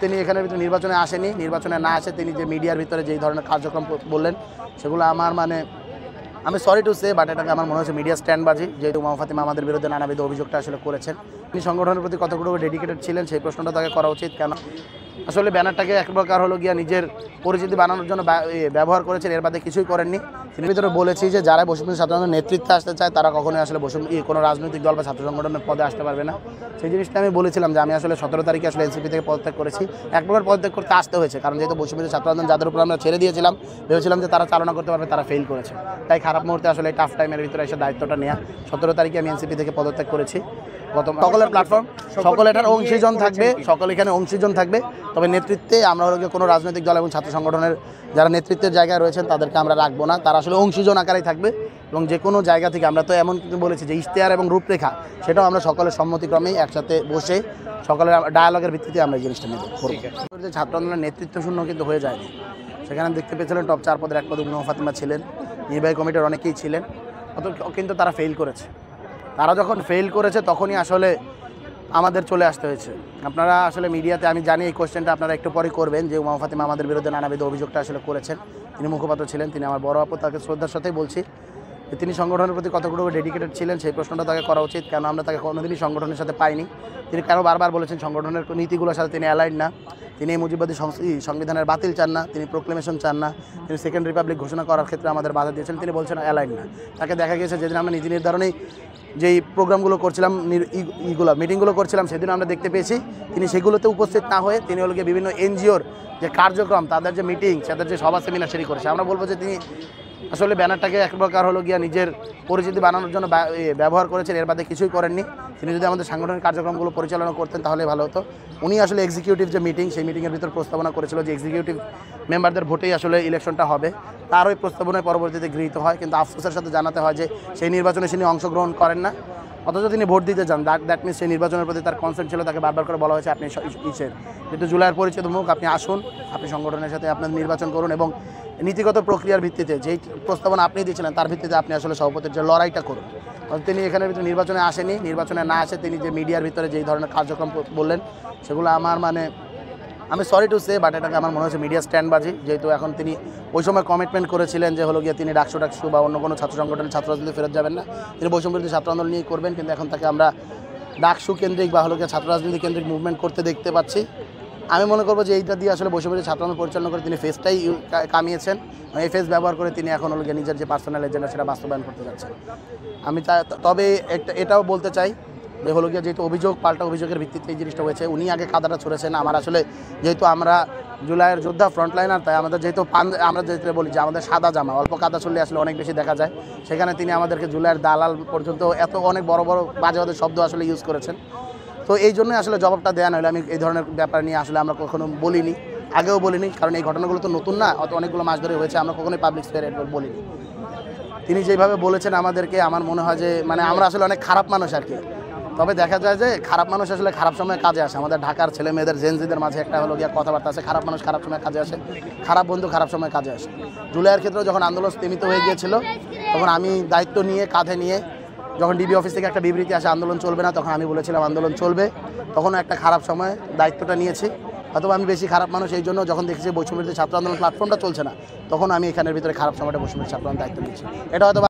তিনি এখানের ভিতরে নির্বাচনে আসেনি, নির্বাচনে না আসে তিনি যে মিডিয়ার ভিতরে যেই ধরনের কার্যক্রম বললেন সেগুলো আমার আমি সরি টু সে, বাট এটাকে আমার মনে হচ্ছে মিডিয়া স্ট্যান্ডবাজি, যেহেতু উমা ফাতিমা আমাদের বিরুদ্ধে নানাবিধ অভিযোগটা আসলে করেছেন। তিনি সংগঠনের প্রতি কতটুকু ডেডিকেটেড ছিলেন সেই প্রশ্নটা তাকে করা উচিত। কেন আসলে ব্যানারটাকে এক প্রকার হলো গিয়া নিজের পরিচিতি বানানোর জন্য ব্যবহার করেছেন, এর বাদে কিছুই করেননি। তিনি ভিতরে বলেছি যে যারা বৈষম্য ছাত্র আন্দোলনের নেতৃত্বে আসতে চায় তারা কখনোই আসলে কোনো রাজনৈতিক দল বা ছাত্র সংগঠনের পদে আসতে পারবে না। সেই জিনিসটা আমি বলেছিলাম যে আমি আসলে 17 তারিখে আসলে এনসিপি থেকে পদত্যাগ করেছি। এক প্রকার পদত্যাগ করতে আসতে হয়েছে, কারণ যেহেতু বৈষম্য ছাত্র আন্দোলন যাদের উপর আমরা ছেড়ে দিয়েছিলাম, ভেবেছিলাম যে তারা চালনা করতে পারবে, তারা ফেল করেছে। তাই খারাপ মুহূর্তে আসলে এই টাফ টাইমের ভিতরে এসে দায়িত্বটা নেওয়া। 17 তারিখে আমি এনসিপি থেকে পদত্যাগ করেছি। সকলের প্ল্যাটফর্ম, সকলে এটার অংশীজন থাকবে, সকলে এখানে অংশীজন থাকবে। তবে নেতৃত্বে আমরা হলো কোনো রাজনৈতিক দল এবং ছাত্র সংগঠনের যারা নেতৃত্বের জায়গায় রয়েছেন তাদেরকে আমরা রাখবো না, তারা আসলে অংশীজন আকারেই থাকবে। এবং যে কোনো জায়গা থেকে আমরা তো এমন কিন্তু বলেছি যে ইশতেহার এবং রূপরেখা সেটাও আমরা সকলের সম্মতিক্রমেই একসাথে বসে সকলের ডায়ালগের ভিত্তিতে আমরা এই জিনিসটা নেব। ছাত্র আন্দোলনের নেতৃত্ব শূন্য কিন্তু হয়ে যায়নি। সেখানে দেখতে পেয়েছিলেন টপ 4 পদের এক পদে উমা ফাতিমা ছিলেন, নির্বাহী কমিটির অনেকেই ছিলেন, কিন্তু তারা ফেল করেছে। তারা যখন ফেল করেছে তখনই আসলে আমাদের চলে আসতে হয়েছে। আপনারা আসলে মিডিয়াতে, আমি জানি এই কোশ্চেনটা আপনারা একটু পরে করবেন, যে উমা ফাতিমা আমাদের বিরুদ্ধে নানাবিধ অভিযোগটা আসলে করেছেন। তিনি মুখপাত্র ছিলেন, তিনি আমার বড় আপু, তাকে শ্রদ্ধার সাথেই বলছি যে তিনি সংগঠনের প্রতি কতটুকু ডেডিকেটেড ছিলেন সেই প্রশ্নটা তাকে করা উচিত। কেন আমরা তাকে কোনোদিনই সংগঠনের সাথে পাইনি। তিনি কেন বারবার বলেছেন সংগঠনের নীতিগুলোর সাথে তিনি অ্যালাইন না, তিনি মুজিববাদী সংবিধানের বাতিল চান না, তিনি প্রোক্লেমেশন চান না, তিনি সেকেন্ড রিপাবলিক ঘোষণা করার ক্ষেত্রে আমাদের বাধা দিয়েছেন, তিনি বলছেন অ্যালাইন না। তাকে দেখা গেছে যেদিন আমরা নীতি নির্ধারণেই যেই প্রোগ্রামগুলো করছিলাম, মিটিংগুলো করছিলাম, সেদিন আমরা দেখতে পেয়েছি তিনি সেগুলোতে উপস্থিত না হয়ে তিনি হলো বিভিন্ন এনজিওর যে কার্যক্রম, তাদের যে মিটিং, তাদের যে সভা সেমিনার সেটি করেছে। আমরা বলবো যে তিনি আসলে ব্যানারটাকে এক প্রকার হলো গিয়া নিজের পরিচিতি বানানোর জন্য ব্যবহার করেছেন, এর বাদে কিছুই করেননি। তিনি যদি আমাদের সাংগঠনিক কার্যক্রমগুলো পরিচালনা করতেন তাহলে ভালো হতো। উনি আসলে এক্সিকিউটিভ যে মিটিং, সেই মিটিংয়ের ভিতর প্রস্তাবনা করেছিল যে এক্সিকিউটিভ মেম্বারদের ভোটেই আসলে ইলেকশনটা হবে, তার ওই প্রস্তাবনায় পরবর্তীতে গৃহীত হয়। কিন্তু আফসোসের সাথে জানাতে হয় যে সেই নির্বাচনে তিনি অংশগ্রহণ করেন না, অথচ তিনি ভোট দিতে যান। দ্যাট মিনস সেই নির্বাচনের প্রতি তার কনসেন্ট ছিল। তাকে বারবার করে বলা হয়েছে আপনি যেহেতু জুলাইয়ের পরিচিত মুখ, আপনি আসুন, আপনি সংগঠনের সাথে আপনার নির্বাচন করুন এবং নীতিগত প্রক্রিয়ার ভিত্তিতে যেই প্রস্তাবনা আপনি দিয়েছিলেন তার ভিত্তিতে আপনি আসলে সভাপতির যে লড়াইটা করুন। তিনি এখানের ভিতরে নির্বাচনে আসেনি, নির্বাচনে না আসে তিনি যে মিডিয়ার ভিতরে যেই ধরনের কার্যক্রম বললেন সেগুলো আমার আমি সরি টু সে, বাট এটাকে আমার মনে হচ্ছে মিডিয়া স্ট্যান্ডবাজি, যেহেতু এখন তিনি ওই সময় কমিটমেন্ট করেছিলেন যে হলো গিয়ে তিনি ডাকসু বা অন্য কোনো ছাত্র সংগঠনের ছাত্র রাজনীতি ফেরত যাবেন না, তিনি বৈষম্যবিরোধী ছাত্র আন্দোলন নিয়ে করবেন। কিন্তু এখন তাকে আমরা ডাকসু কেন্দ্রিক বা হলো গিয়ে ছাত্র রাজনীতি কেন্দ্রিক মুভমেন্ট করতে দেখতে পাচ্ছি। আমি মনে করবো যে এইটা দিয়ে আসলে বৈষম্যবিরোধী ছাত্র আন্দোলন পরিচালনা করে তিনি ফেসটাই কামিয়েছেন। এই ফেস ব্যবহার করে তিনি এখন হলো গিয়ে নিজের যে পার্সোনাল এজেন্ডা সেটা বাস্তবায়ন করতে যাচ্ছেন। আমি তবে এটাও বলতে চাই যে হলো গিয়ে যেহেতু পাল্টা অভিযোগের ভিত্তিতে এই জিনিসটা হয়েছে, উনি আগে কাদাটা ছড়েছেন। আমার আসলে যেহেতু আমরা জুলাইয়ের যোদ্ধা ফ্রন্টলাইনার, তাই আমাদের যেহেতু আমরা যেহেতু বলি যে আমাদের সাদা জামা, অল্প কাদা ছড়লে আসলে অনেক বেশি দেখা যায়, সেখানে তিনি আমাদেরকে জুলাইয়ের দালাল পর্যন্ত অনেক বড় বড় বাজে শব্দ আসলে ইউজ করেছেন। তো এই জন্যই আসলে জবাবটা দেয়া নইলে আমি এই ধরনের ব্যাপার নিয়ে আসলে আমরা কখনো বলিনি, আগেও বলিনি, কারণ এই ঘটনাগুলো তো নতুন না, অনেকগুলো মাস ধরে হয়েছে, আমরা কখনোই পাবলিক স্পেয়ারে বলিনি। তিনি যেভাবে বলেছেন আমাদেরকে, আমার মনে হয় যে আমরা আসলে অনেক খারাপ মানুষ আর কি। তবে দেখা যায় যে খারাপ মানুষ আসলে খারাপ সময় কাজে আসে। আমাদের ঢাকার ছেলে মেয়েদের জেনজিদের মাঝে একটা হলো গিয়া কথাবার্তা আছে, খারাপ মানুষ খারাপ সময় কাজে আসে, খারাপ বন্ধু খারাপ সময় কাজে আসে। জুলাইয়ের ক্ষেত্রে যখন আন্দোলন স্থিমিত হয়ে গিয়েছিল তখন আমি দায়িত্ব নিয়ে কাঁধে নিয়ে, যখন ডিবি অফিস থেকে একটা বিবৃতি আসে আন্দোলন চলবে না, তখন আমি বলেছিলাম আন্দোলন চলবে। তখনও একটা খারাপ সময় দায়িত্বটা নিয়েছি। অথবা আমি বেশি খারাপ মানুষ, এই জন্য যখন দেখেছি বৈষম্যবিরোধী ছাত্র আন্দোলন প্ল্যাটফর্মটা চলছে না, তখন আমি এখানের ভিতরে খারাপ সময়টা বৈষম্যবিরোধী ছাত্র আন্দোলন দায়িত্ব নিয়েছি। এটা হয়তো